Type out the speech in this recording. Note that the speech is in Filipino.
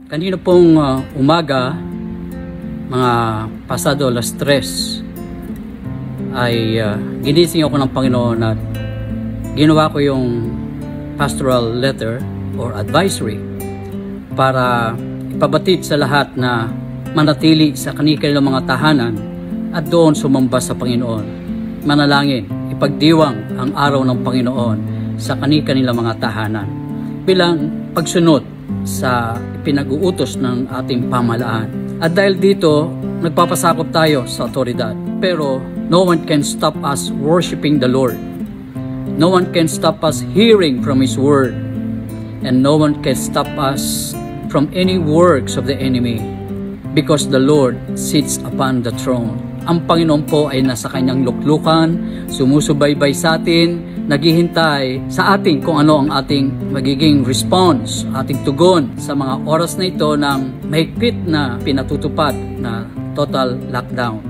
Kanina pong umaga, mga pasado alas 3, ay ginising ako ng Panginoon at ginawa ko yung pastoral letter or advisory para ipabatid sa lahat na manatili sa kanilang mga tahanan at doon sumamba sa Panginoon. Manalangin, ipagdiwang ang araw ng Panginoon sa kanilang mga tahanan bilang pagsunod sa pinag-uutos ng ating pamahalaan. At dahil dito, nagpapasakop tayo sa otoridad. Pero no one can stop us worshiping the Lord. No one can stop us hearing from His Word. And no one can stop us from any works of the enemy, because the Lord sits upon the throne. Ang Panginoon po ay nasa kanyang luklukan, sumusubaybay sa atin, naghihintay sa atin kung ano ang ating magiging response, ating tugon sa mga oras na ito ng mahigpit na pinatutupad na total lockdown.